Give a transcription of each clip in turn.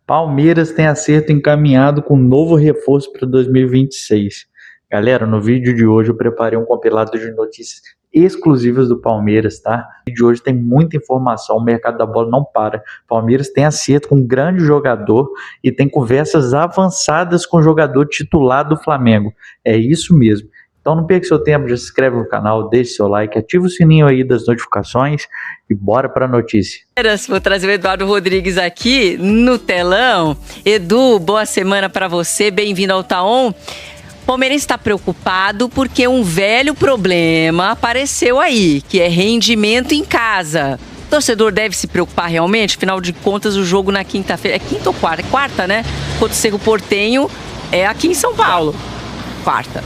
Palmeiras tem acerto encaminhado com novo reforço para 2026. Galera, no vídeo de hoje eu preparei um compilado de notícias exclusivas do Palmeiras, tá? O vídeo de hoje tem muita informação, o mercado da bola não para. Palmeiras tem acerto com um grande jogador e tem conversas avançadas com o jogador titular do Flamengo. É isso mesmo. Então não perca seu tempo, já se inscreve no canal, deixe seu like, ativa o sininho aí das notificações e bora para a notícia. Vou trazer o Eduardo Rodrigues aqui no telão. Edu, boa semana para você, bem-vindo ao Taon. O palmeirense está preocupado porque um velho problema apareceu aí, que é rendimento em casa. O torcedor deve se preocupar realmente? Afinal de contas, o jogo na quinta-feira, é quinta ou quarta? É quarta, né? Contra o Cerro Porteño é aqui em São Paulo. Quarta.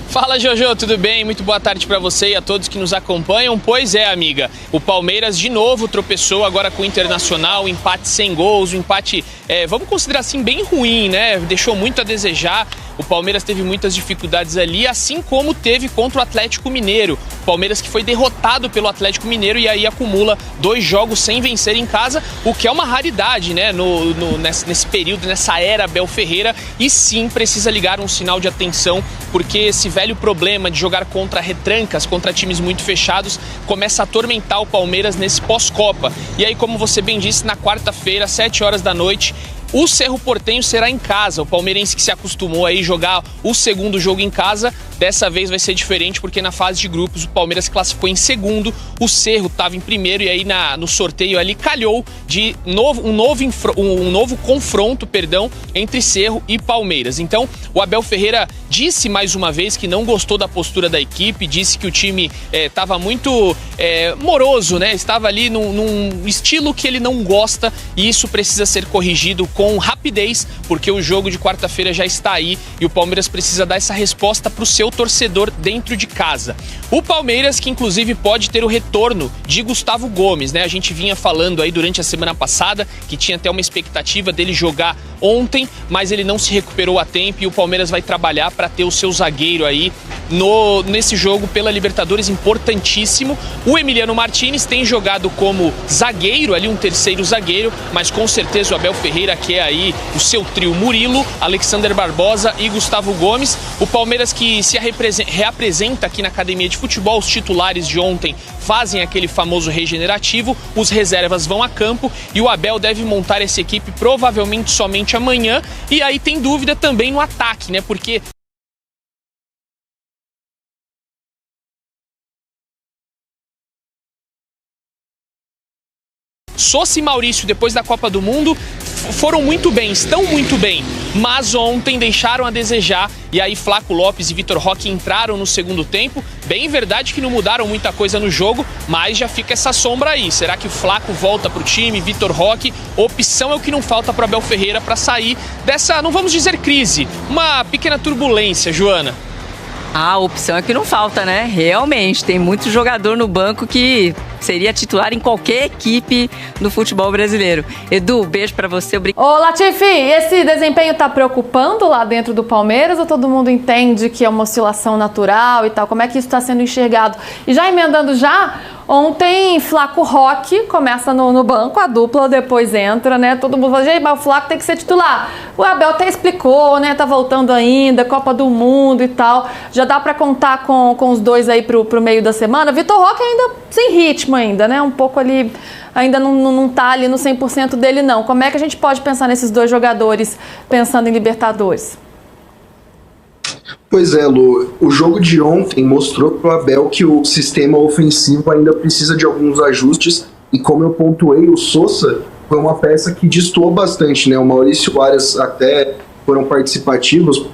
Fala, Jojo, tudo bem? Muito boa tarde para você e a todos que nos acompanham. Pois é, amiga, o Palmeiras de novo tropeçou agora com o Internacional, empate sem gols, um empate, vamos considerar assim, bem ruim, né? Deixou muito a desejar. O Palmeiras teve muitas dificuldades ali, assim como teve contra o Atlético Mineiro. O Palmeiras que foi derrotado pelo Atlético Mineiro e aí acumula 2 jogos sem vencer em casa, o que é uma raridade, né? Nesse período, nessa era Abel Ferreira. E sim, precisa ligar um sinal de atenção, porque esse velho problema de jogar contra retrancas, contra times muito fechados, começa a atormentar o Palmeiras nesse pós-Copa. E aí, como você bem disse, na quarta-feira, 7 horas da noite, o Cerro Porteño será em casa. O palmeirense que se acostumou a jogar o segundo jogo em casa, dessa vez vai ser diferente, porque na fase de grupos o Palmeiras se classificou em segundo, o Cerro estava em primeiro e aí no sorteio ali calhou de um novo confronto, entre Cerro e Palmeiras. Então o Abel Ferreira disse mais uma vez que não gostou da postura da equipe, disse que o time estava muito moroso, né? Estava ali num estilo que ele não gosta e isso precisa ser corrigido com rapidez, porque o jogo de quarta-feira já está aí e o Palmeiras precisa dar essa resposta para o seu torcedor dentro de casa. O Palmeiras que inclusive pode ter o retorno de Gustavo Gomes, né? A gente vinha falando aí durante a semana passada que tinha até uma expectativa dele jogar ontem, mas ele não se recuperou a tempo e o Palmeiras vai trabalhar para ter o seu zagueiro aí nesse jogo pela Libertadores importantíssimo. O Emiliano Martínez tem jogado como zagueiro, ali um terceiro zagueiro, mas com certeza o Abel Ferreira quer aí o seu trio Murilo, Alexander Barbosa e Gustavo Gomes. O Palmeiras que se reapresenta aqui na academia de futebol, os titulares de ontem fazem aquele famoso regenerativo, os reservas vão a campo e o Abel deve montar essa equipe provavelmente somente amanhã. E aí tem dúvida também no ataque, né? Porque Sousa e Maurício, depois da Copa do Mundo, foram muito bem, estão muito bem, mas ontem deixaram a desejar e aí Flaco Lopes e Vitor Roque entraram no segundo tempo. Bem verdade que não mudaram muita coisa no jogo, mas já fica essa sombra aí. Será que o Flaco volta pro time, Vitor Roque? Opção é o que não falta para Abel Ferreira para sair dessa, não vamos dizer crise, uma pequena turbulência, Joana. A opção é que não falta, né? Realmente, tem muito jogador no banco que seria titular em qualquer equipe do futebol brasileiro. Edu, beijo pra você. Ô, Latifi, esse desempenho tá preocupando lá dentro do Palmeiras ou todo mundo entende que é uma oscilação natural e tal? Como é que isso está sendo enxergado? E já emendando ontem Flaco Roque começa no banco, a dupla depois entra, né? Todo mundo fala, gente, mas o Flaco tem que ser titular. O Abel até explicou, né? Tá voltando ainda, Copa do Mundo e tal. Já dá pra contar com os dois aí pro meio da semana. Vitor Roque ainda sem ritmo ainda, né? Um pouco ali, ainda não tá ali no 100% dele não. Como é que a gente pode pensar nesses dois jogadores pensando em Libertadores? Pois é, Lu, o jogo de ontem mostrou para o Abel que o sistema ofensivo ainda precisa de alguns ajustes e como eu pontuei, o Sousa foi uma peça que destoou bastante, né? O Maurício e o Arias até foram participativos,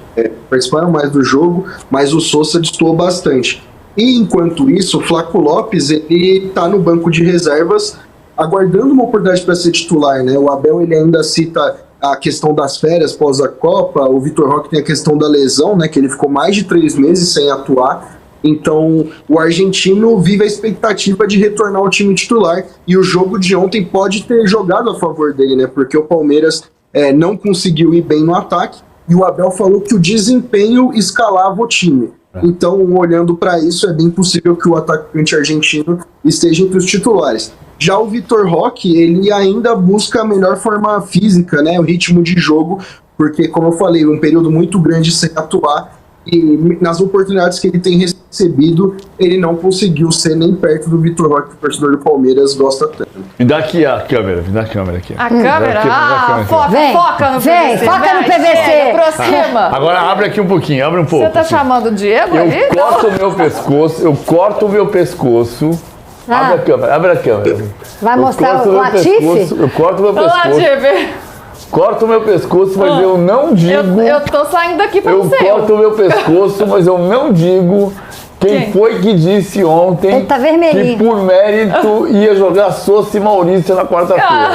participaram mais do jogo, mas o Sousa destoou bastante. E enquanto isso, o Flaco Lopes, ele tá no banco de reservas aguardando uma oportunidade para ser titular, né? O Abel ele ainda cita a questão das férias pós a Copa, o Vitor Roque tem a questão da lesão, né, que ele ficou mais de 3 meses sem atuar, então o argentino vive a expectativa de retornar ao time titular e o jogo de ontem pode ter jogado a favor dele, né, porque o Palmeiras não conseguiu ir bem no ataque e o Abel falou que o desempenho escalava o time. Então, olhando para isso, é bem possível que o atacante argentino esteja entre os titulares. Já o Vitor Roque, ele ainda busca a melhor forma física, né, o ritmo de jogo, porque, como eu falei, um período muito grande sem atuar, e nas oportunidades que ele tem recebido, ele não conseguiu ser nem perto do Vitor Roque, que o torcedor do Palmeiras gosta tanto. Me dá aqui a câmera, me dá a câmera aqui. A câmera? Foca no PVC. Foca no PVC. Aproxima. Agora abre aqui um pouquinho, abre um pouco. Você tá chamando o Diego Eu aí? corto o meu pescoço. Abre a câmera. Vai mostrar o Latifi? Eu corto o meu pescoço. Latifi. Corto o meu pescoço, mas eu não digo... Eu tô saindo daqui pra você. Eu corto o meu pescoço, mas eu não digo quem foi que disse ontem Ele tá vermelhinho. que por mérito ia jogar Sousa e Maurício na quarta-feira.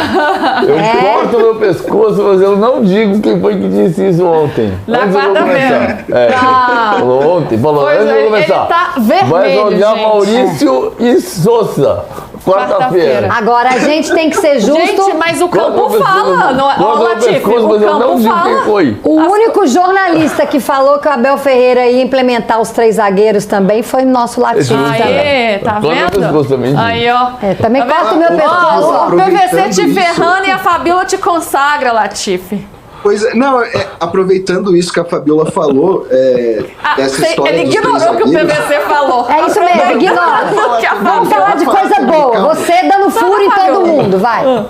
Eu corto o meu pescoço, mas eu não digo quem foi que disse isso ontem. Na Antes de eu quarta-feira. começar. Falou ontem, falou Pois antes de eu começar. ele tá vermelho, vai jogar gente. Maurício e Sousa. Quarta-feira. Agora a gente tem que ser justo. Gente, mas o campo fala. Ó, Latifi, o mas eu não campo digo quem fala. foi. O único jornalista que falou que o Abel Ferreira ia implementar os 3 zagueiros também foi o nosso Latifi. Aê, tá vendo? Aí, ó. Também corta o meu pescoço. Ó, o PVC te Aproveitando ferrando e a Fabíola te consagra, Latifi. Pois é, não, aproveitando isso que a Fabiola falou, dessa história Ele dos ignorou o que o 3 zagueiros, PVC falou. É isso mesmo, ignora. Vamos falar de coisa boa. Você dando furo em todo mundo, vai.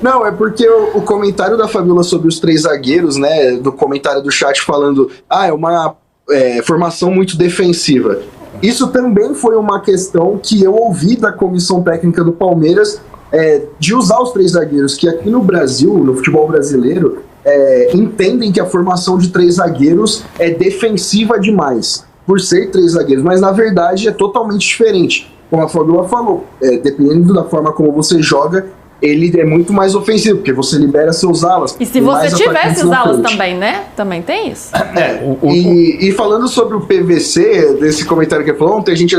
Não, é porque o comentário da Fabiola sobre os 3 zagueiros, né, do comentário do chat falando, é uma formação muito defensiva. Isso também foi uma questão que eu ouvi da comissão técnica do Palmeiras, de usar os 3 zagueiros, que aqui no Brasil, no futebol brasileiro, entendem que a formação de 3 zagueiros é defensiva demais, por ser 3 zagueiros, mas na verdade é totalmente diferente. Como a Fabiola falou, dependendo da forma como você joga, ele é muito mais ofensivo, porque você libera seus alas. E se você tivesse os alas também, né? Também tem isso. E falando sobre o PVC, desse comentário que ele falou, ontem a gente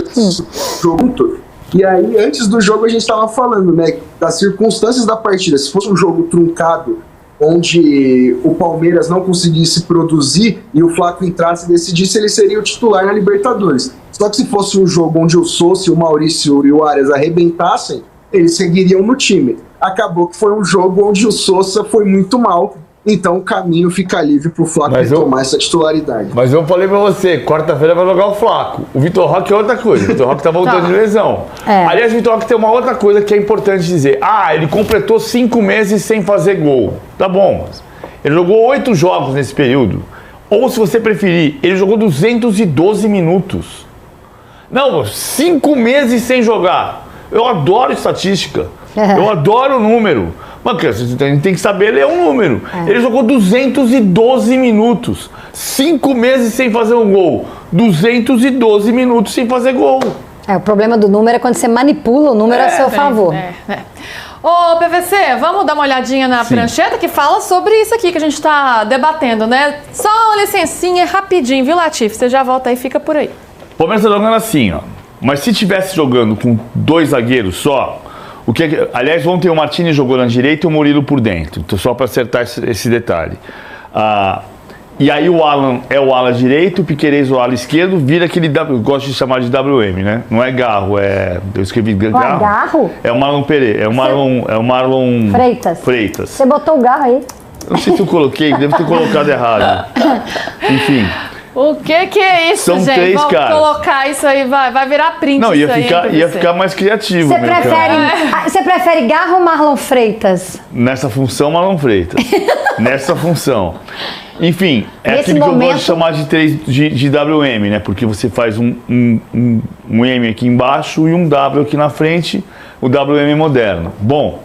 junto. E aí, antes do jogo, a gente estava falando, né, das circunstâncias da partida. Se fosse um jogo truncado, onde o Palmeiras não conseguisse produzir e o Flaco entrasse e decidisse, ele seria o titular na Libertadores. Só que se fosse um jogo onde o Sousa, o Maurício e o Arias arrebentassem, eles seguiriam no time. Acabou que foi um jogo onde o Sousa foi muito mal, então o caminho fica livre pro Flaco tomar essa titularidade. Mas eu falei pra você, quarta-feira vai jogar o Flaco. O Vitor Roque é outra coisa, o Vitor Roque tá voltando de lesão. Aliás, o Vitor Roque tem uma outra coisa que é importante dizer. Ele completou 5 meses sem fazer gol. Tá bom, ele jogou 8 jogos nesse período. Ou, se você preferir, ele jogou 212 minutos. Não, 5 meses sem jogar. Eu adoro estatística. Eu adoro o número. Mas a gente tem que saber ler um número. Ele jogou 212 minutos. 5 meses sem fazer um gol. 212 minutos sem fazer gol. O problema do número é quando você manipula o número a seu favor. Ô, PVC, vamos dar uma olhadinha na prancheta que fala sobre isso aqui que a gente está debatendo, né? Só uma licencinha rapidinho, viu, Latifi? Você já volta aí, fica por aí. O Palmeiras tá jogando assim, ó. Mas se tivesse jogando com 2 zagueiros só, aliás, ontem o Martínez jogou na direita e o Murilo por dentro, então, só para acertar esse detalhe. E aí o Alan é o ala direito, o Piquerez o ala esquerdo, vira aquele, eu gosto de chamar de WM, né? Não é Garro, eu escrevi Garro. Garro? É o Marlon Pereira, é o Marlon Freitas. Você botou o Garro aí? Não sei se eu coloquei, devo ter colocado errado. Enfim. O que é isso, São gente? 3 Vamos caras. colocar isso aí, vai virar print. Não, ia isso ficar mais criativo. Você prefere Garro ou Marlon Freitas? Nessa função, Marlon Freitas. Nessa função. Enfim, Nesse aquilo momento... que eu gosto de chamar de WM, né? Porque você faz um M aqui embaixo e um W aqui na frente, o WM moderno. Bom,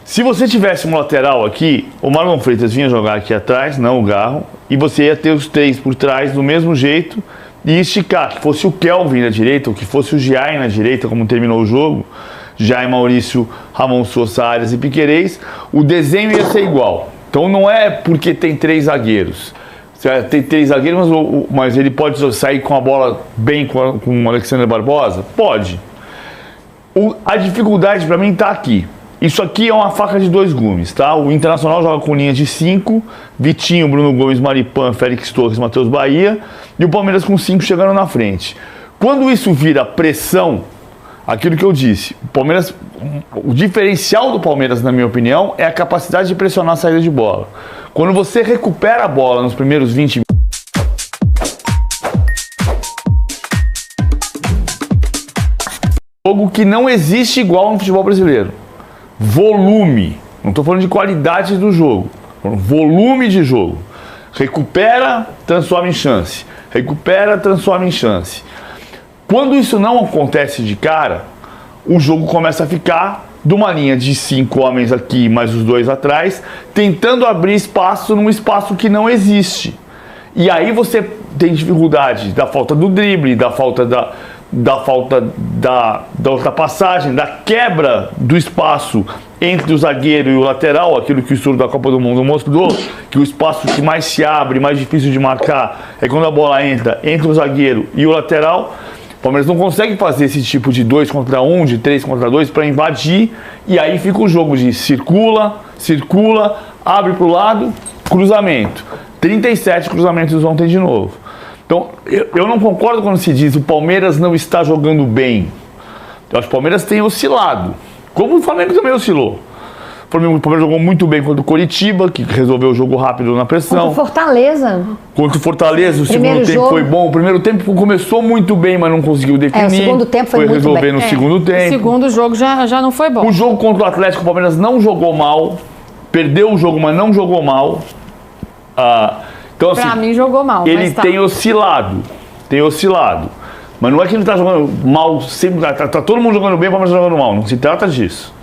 se você tivesse um lateral aqui, o Marlon Freitas vinha jogar aqui atrás, não o Garro, e você ia ter os 3 por trás do mesmo jeito e esticar, que fosse o Kelvin na direita, ou que fosse o Giai na direita, como terminou o jogo, Giai, Maurício, Ramon Sousa, Arias e Piquerez, o desenho ia ser igual. Então não é porque tem 3 zagueiros. Tem 3 zagueiros, mas ele pode sair com a bola bem com o Alexandre Barbosa? Pode. A dificuldade para mim está aqui. Isso aqui é uma faca de dois gumes, tá? O Internacional joga com linha de 5, Vitinho, Bruno Gomes, Maripan, Félix Torres, Matheus Bahia, e o Palmeiras com 5 chegando na frente. Quando isso vira pressão, aquilo que eu disse, o diferencial do Palmeiras, na minha opinião, é a capacidade de pressionar a saída de bola. Quando você recupera a bola nos primeiros 20 minutos, jogo que não existe igual no futebol brasileiro. Volume. Não estou falando de qualidade do jogo. Volume de jogo. Recupera, transforma em chance. Recupera, transforma em chance. Quando isso não acontece de cara, o jogo começa a ficar de uma linha de 5 homens aqui, mais os 2 atrás, tentando abrir espaço num espaço que não existe. E aí você tem dificuldade da falta do drible, da falta da ultrapassagem, da quebra do espaço entre o zagueiro e o lateral, aquilo que o estudo da Copa do Mundo mostrou, que o espaço que mais se abre, mais difícil de marcar, é quando a bola entra entre o zagueiro e o lateral. O Palmeiras não consegue fazer esse tipo de 2 contra 1, de 3 contra 2 para invadir, e aí fica o jogo de circula, abre para o lado, cruzamento. 37 cruzamentos ontem de novo. Então, eu não concordo quando se diz o Palmeiras não está jogando bem. Eu acho que o Palmeiras tem oscilado, como o Flamengo também oscilou. O Palmeiras jogou muito bem contra o Coritiba, que resolveu o jogo rápido na pressão. Contra o Fortaleza, o segundo tempo foi bom. O primeiro tempo começou muito bem, mas não conseguiu definir. O segundo tempo foi muito resolver bem. No segundo tempo. O segundo jogo já não foi bom. O jogo contra o Atlético, o Palmeiras não jogou mal. Perdeu o jogo, mas não jogou mal. Então, assim, pra mim jogou mal. Ele tem oscilado. Mas não é que ele está jogando mal sempre. Tá todo mundo jogando bem, o Palmeiras jogando mal. Não se trata disso.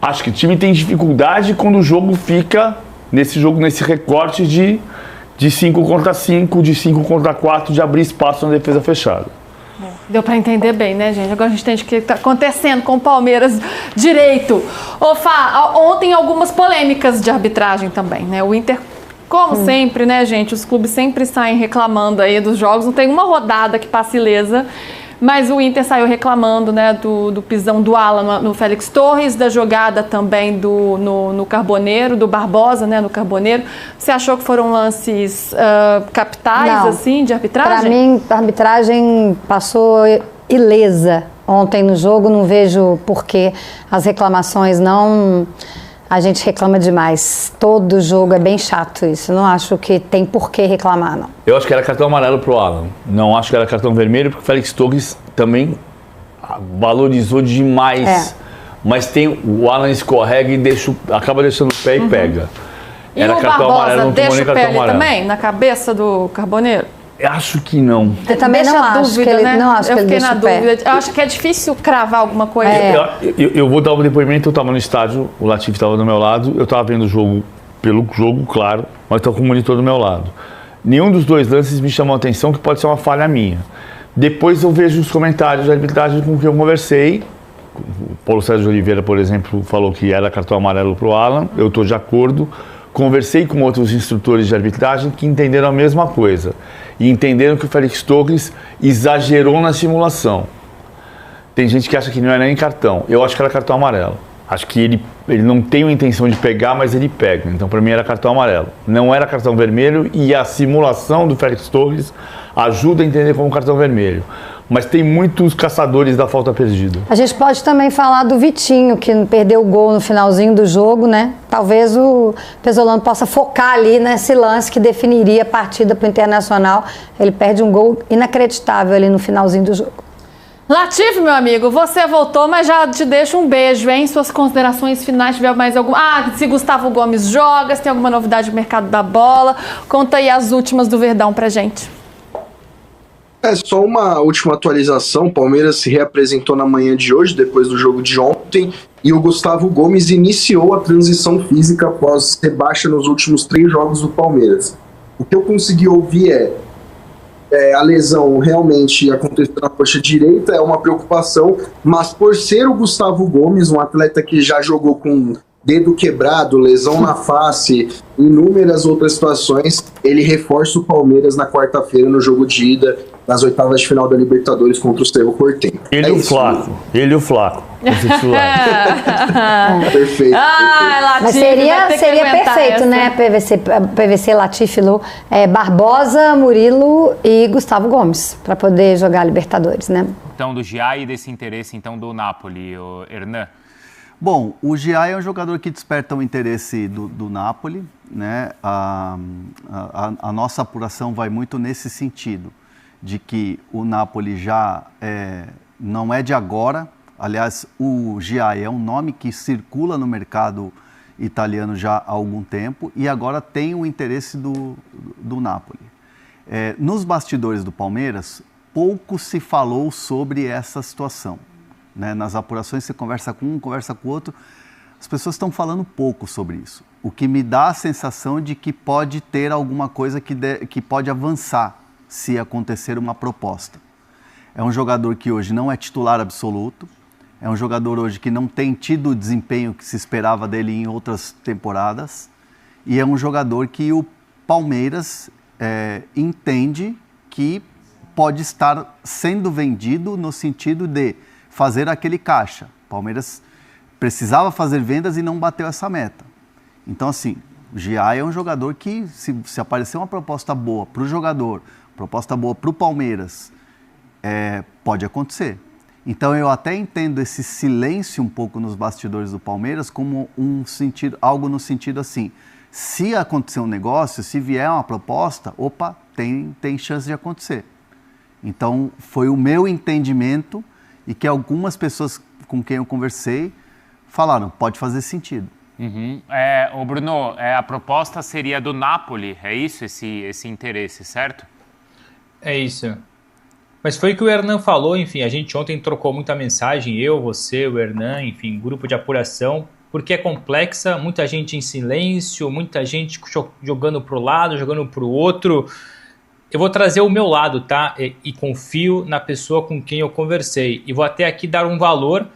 Acho que o time tem dificuldade quando o jogo fica nesse recorte de 5 contra 5, de 5 contra 4, de abrir espaço na defesa fechada. Deu para entender bem, né, gente? Agora a gente entende o que está acontecendo com o Palmeiras direito. Ô, Fá, ontem algumas polêmicas de arbitragem também, né? O Inter, como sempre, né, gente? Os clubes sempre saem reclamando aí dos jogos. Não tem uma rodada que passe ilesa. Mas o Inter saiu reclamando, né, do pisão do Alan no Félix Torres, da jogada também no Carboneiro, do Barbosa, né, no Carboneiro. Você achou que foram lances capitais, não, assim, de arbitragem? Para mim, a arbitragem passou ilesa ontem no jogo. Não vejo por que as reclamações não... A gente reclama demais. Todo jogo é bem chato isso. Não acho que tem por que reclamar, não. Eu acho que era cartão amarelo pro Alan. Não acho que era cartão vermelho, porque o Félix Torres também valorizou demais. Mas o Alan escorrega e acaba deixando o pé e pega. E era o cartão Barbosa amarelo, não tomou nem cartão amarelo. Também, na cabeça do Carboneiro? Acho que não. Eu também não acho que ele, né? não acho que ele deixa o pé. Eu acho que é difícil cravar alguma coisa. Eu vou dar um depoimento. Eu estava no estádio, o Latif estava do meu lado, eu estava vendo o jogo pelo jogo, claro, mas estava com o monitor do meu lado. Nenhum dos dois lances me chamou a atenção, que pode ser uma falha minha. Depois eu vejo os comentários de arbitragem com quem eu conversei. O Paulo Sérgio Oliveira, por exemplo, falou que era cartão amarelo para o Alan. Eu estou de acordo. Conversei com outros instrutores de arbitragem que entenderam a mesma coisa. E entenderam que o Félix Torres exagerou na simulação. Tem gente que acha que não era nem cartão. Eu acho que era cartão amarelo. Acho que ele não tem a intenção de pegar, mas ele pega. Então, para mim, era cartão amarelo. Não era cartão vermelho, e a simulação do Félix Torres ajuda a entender como cartão vermelho. Mas tem muitos caçadores da falta perdida. A gente pode também falar do Vitinho, que perdeu o gol no finalzinho do jogo, né? Talvez o Pesolano possa focar ali nesse lance que definiria a partida para o Internacional. Ele perde um gol inacreditável ali no finalzinho do jogo. Latif, meu amigo, você voltou, mas já te deixo um beijo, hein? Suas considerações finais, tiver mais alguma... se Gustavo Gomes joga, se tem alguma novidade no mercado da bola. Conta aí as últimas do Verdão pra gente. Só uma última atualização. O Palmeiras se reapresentou na manhã de hoje, depois do jogo de ontem, e o Gustavo Gomes iniciou a transição física após ser baixa nos últimos 3 jogos do Palmeiras. O que eu consegui ouvir a lesão realmente aconteceu na coxa direita, é uma preocupação, mas por ser o Gustavo Gomes, um atleta que já jogou com dedo quebrado, lesão na face, inúmeras outras situações, ele reforça o Palmeiras na quarta-feira no jogo de ida nas oitavas de final da Libertadores contra o Cerro Porteño. Ele e o Flaco. Perfeito. Mas seria perfeito, né? PVC, Latifi, Lu, Barbosa, Murilo e Gustavo Gomes para poder jogar Libertadores, né? Então, do Gia e desse interesse então do Napoli, o Hernan. Bom, o Gia é um jogador que desperta o interesse do Napoli, né? A nossa apuração vai muito nesse sentido, de que o Napoli já não é de agora. Aliás, o Gia é um nome que circula no mercado italiano já há algum tempo e agora tem o interesse do Napoli. Nos bastidores do Palmeiras, pouco se falou sobre essa situação. Né? Nas apurações, você conversa com um, conversa com o outro, as pessoas estão falando pouco sobre isso. O que me dá a sensação de que pode ter alguma coisa que pode avançar se acontecer uma proposta. É um jogador que hoje não é titular absoluto, é um jogador hoje que não tem tido o desempenho que se esperava dele em outras temporadas e é um jogador que o Palmeiras entende que pode estar sendo vendido no sentido de fazer aquele caixa. O Palmeiras precisava fazer vendas e não bateu essa meta. Então, assim, o Gia é um jogador que, se aparecer uma proposta boa para o jogador, proposta boa para o Palmeiras, pode acontecer. Então eu até entendo esse silêncio um pouco nos bastidores do Palmeiras como algo no sentido assim, se acontecer um negócio, se vier uma proposta, opa, tem chance de acontecer. Então foi o meu entendimento e que algumas pessoas com quem eu conversei falaram, pode fazer sentido. Uhum. O Bruno, a proposta seria do Napoli, é isso, esse interesse, certo? É isso. Mas foi o que o Hernan falou, enfim, a gente ontem trocou muita mensagem, eu, você, o Hernan, enfim, grupo de apuração, porque é complexa, muita gente em silêncio, muita gente jogando pro lado, jogando pro outro. Eu vou trazer o meu lado, tá? E confio na pessoa com quem eu conversei. E vou até aqui dar um valor,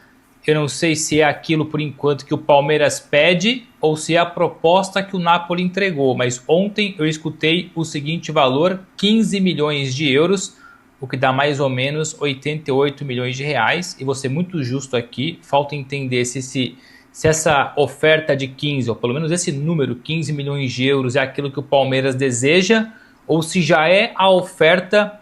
eu não sei se é aquilo por enquanto que o Palmeiras pede ou se é a proposta que o Napoli entregou, mas ontem eu escutei o seguinte valor, 15 milhões de euros, o que dá mais ou menos 88 milhões de reais, e vou ser muito justo aqui, falta entender se essa oferta de 15, ou pelo menos esse número, 15 milhões de euros, é aquilo que o Palmeiras deseja, ou se já é a oferta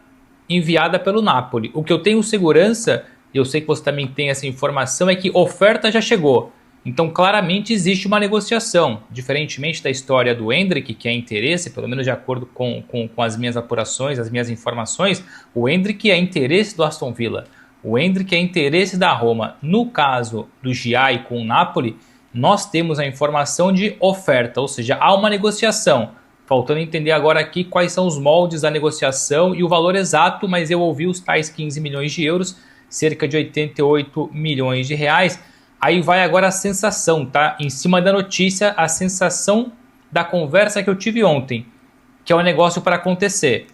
enviada pelo Napoli. O que eu tenho segurança, e eu sei que você também tem essa informação, é que oferta já chegou. Então, claramente, existe uma negociação. Diferentemente da história do Endrick, que é interesse, pelo menos de acordo com as minhas apurações, as minhas informações, o Endrick é interesse do Aston Villa. O Endrick é interesse da Roma. No caso do Giai com o Napoli, nós temos a informação de oferta, ou seja, há uma negociação. Faltando entender agora aqui quais são os moldes da negociação e o valor exato, mas eu ouvi os tais 15 milhões de euros, cerca de 88 milhões de reais. Aí vai agora a sensação, tá? Em cima da notícia, a sensação da conversa que eu tive ontem, que é um negócio para acontecer.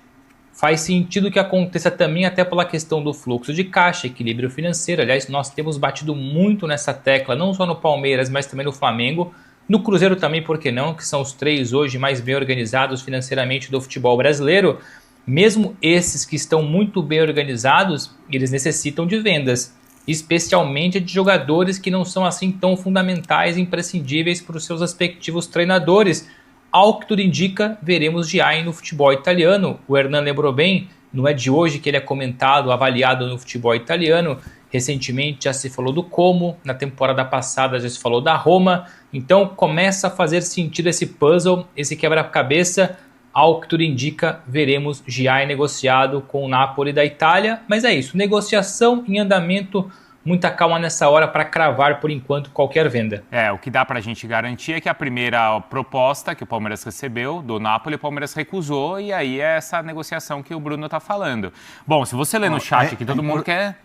Faz sentido que aconteça também até pela questão do fluxo de caixa, equilíbrio financeiro. Aliás, nós temos batido muito nessa tecla, não só no Palmeiras, mas também no Flamengo. No Cruzeiro também, por que não? Que são os três hoje mais bem organizados financeiramente do futebol brasileiro. Mesmo esses que estão muito bem organizados, eles necessitam de vendas, especialmente de jogadores que não são assim tão fundamentais e imprescindíveis para os seus respectivos treinadores. Ao que tudo indica, veremos Giai no futebol italiano. O Hernan lembrou bem, não é de hoje que ele é comentado, avaliado no futebol italiano. Recentemente já se falou do Como, na temporada passada já se falou da Roma. Então começa a fazer sentido esse puzzle, esse quebra-cabeça. Ao que tudo indica, veremos Giai negociado com o Napoli da Itália. Mas é isso, negociação em andamento, muita calma nessa hora para cravar, por enquanto, qualquer venda. O que dá para a gente garantir é que a primeira proposta que o Palmeiras recebeu do Napoli, o Palmeiras recusou, e aí é essa negociação que o Bruno está falando. Bom, se você ler no chat que todo mundo quer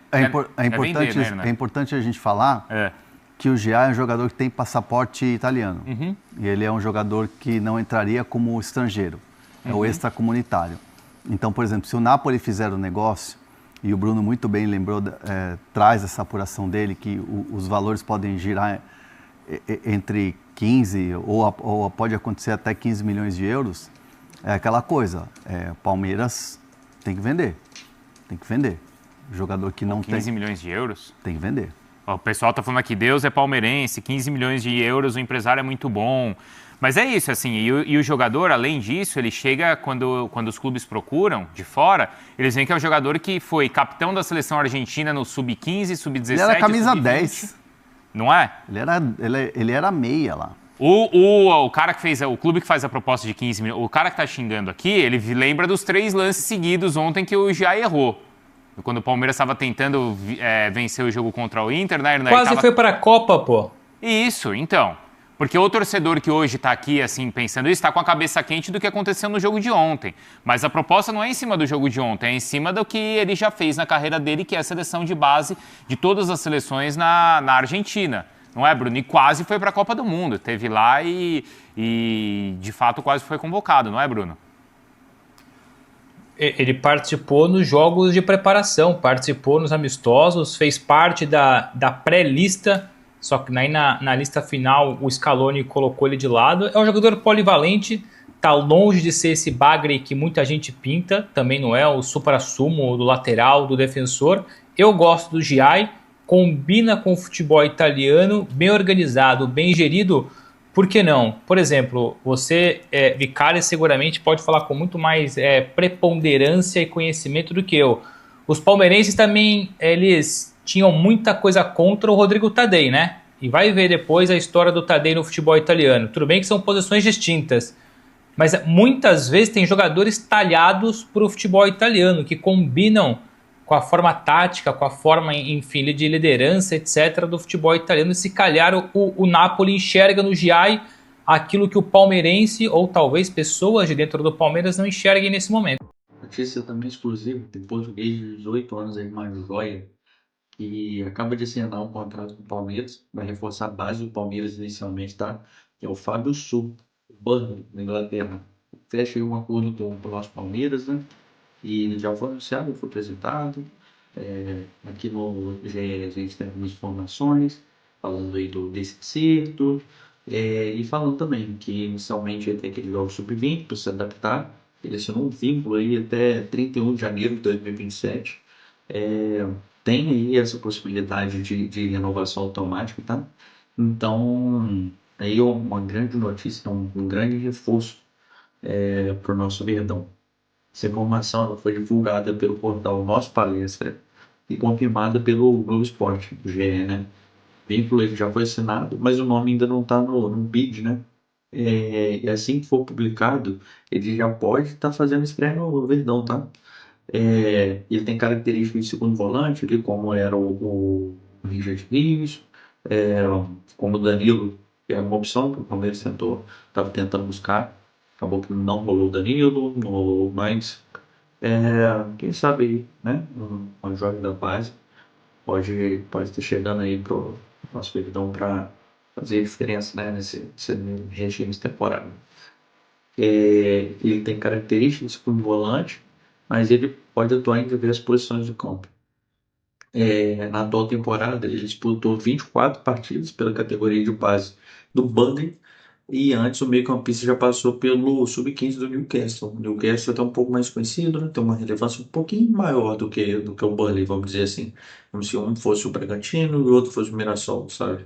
importante, vender, né? É importante a gente falar que o Giai é um jogador que tem passaporte italiano. Uhum. E ele é um jogador que não entraria como estrangeiro. É o extracomunitário. Então, por exemplo, se o Napoli fizer o negócio, e o Bruno muito bem lembrou, traz essa apuração dele, que os valores podem girar entre 15 ou pode acontecer até 15 milhões de euros, é aquela coisa, Palmeiras tem que vender. O jogador que não 15 milhões de euros? Tem que vender. O pessoal tá falando aqui, Deus é palmeirense, 15 milhões de euros, o empresário é muito bom. Mas é isso, assim, e o jogador, além disso, ele chega, quando os clubes procuram, de fora, eles veem que é um jogador que foi capitão da seleção argentina no Sub-15, Sub-17, Ele era camisa Sub-20. 10. Não é? Ele era meia lá. O cara que fez, o clube que faz a proposta de 15 milhões, o cara que tá xingando aqui, ele lembra dos 3 lances seguidos ontem que o Gia errou. Quando o Palmeiras estava tentando vencer o jogo contra o Inter, né? Quase foi para a Copa, pô. Isso, então. Porque o torcedor que hoje está aqui, assim, pensando isso, está com a cabeça quente do que aconteceu no jogo de ontem. Mas a proposta não é em cima do jogo de ontem, é em cima do que ele já fez na carreira dele, que é a seleção de base de todas as seleções na Argentina. Não é, Bruno? E quase foi para a Copa do Mundo. Teve lá e, de fato, quase foi convocado, não é, Bruno? Ele participou nos jogos de preparação, participou nos amistosos, fez parte da pré-lista. Só que aí na lista final o Scaloni colocou ele de lado. É um jogador polivalente, tá longe de ser esse bagre que muita gente pinta. Também não é o supra-sumo do lateral, do defensor. Eu gosto do Giai, combina com o futebol italiano, bem organizado, bem gerido. Por que não? Por exemplo, você, Vicari, seguramente pode falar com muito mais preponderância e conhecimento do que eu. Os palmeirenses também, eles tinham muita coisa contra o Rodrigo Tadei, né? E vai ver depois a história do Tadei no futebol italiano. Tudo bem que são posições distintas, mas muitas vezes tem jogadores talhados para o futebol italiano, que combinam com a forma tática, com a forma, enfim, de liderança, etc., do futebol italiano. E se calhar o Napoli enxerga no Giai aquilo que o palmeirense, ou talvez pessoas de dentro do Palmeiras, não enxerguem nesse momento. Notícia também exclusiva, tem português de 18 anos aí, mais joia, que acaba de assinar um contrato com o Palmeiras, vai reforçar a base do Palmeiras inicialmente, tá? Que é o Fábio Sul, Burnley, na Inglaterra. Fecha aí um acordo com o nosso Palmeiras, né? E já foi anunciado, foi apresentado. Aqui no GE a gente tem algumas informações, falando aí desse acerto, e falando também que inicialmente ele tem aquele jogo sub-20 para se adaptar. Ele assinou um vínculo aí até 31 de janeiro de 2027. Tem aí essa possibilidade de renovação automática, tá? Então, aí uma grande notícia, um grande reforço para o nosso Verdão. Essa informação ela foi divulgada pelo portal Nosso Palestra e confirmada pelo Globo Esporte, do GE, né? O vínculo ele já foi assinado, mas o nome ainda não está no bid, né? E assim que for publicado, ele já pode estar fazendo estreia no Verdão, tá? Ele tem características de segundo volante, ali, como era o Richard Rios, como o Danilo, que é uma opção que o Palmeiras estava tentando buscar. Acabou que não rolou o Danilo, não rolou mais. Quem sabe aí, né? Uma jovem da base pode estar chegando aí pro nosso Verdão para fazer diferença, né? Nesse regime temporário. Ele tem características de segundo volante, mas ele pode atuar em diversas posições do campo. Na atual temporada, ele disputou 24 partidas pela categoria de base do Burnley, e antes o meio-campista já passou pelo Sub-15 do Newcastle. O Newcastle é até um pouco mais conhecido, né? Tem uma relevância um pouquinho maior do que o Burnley, vamos dizer assim. Como se um fosse o Bragantino e o outro fosse o Mirassol, sabe?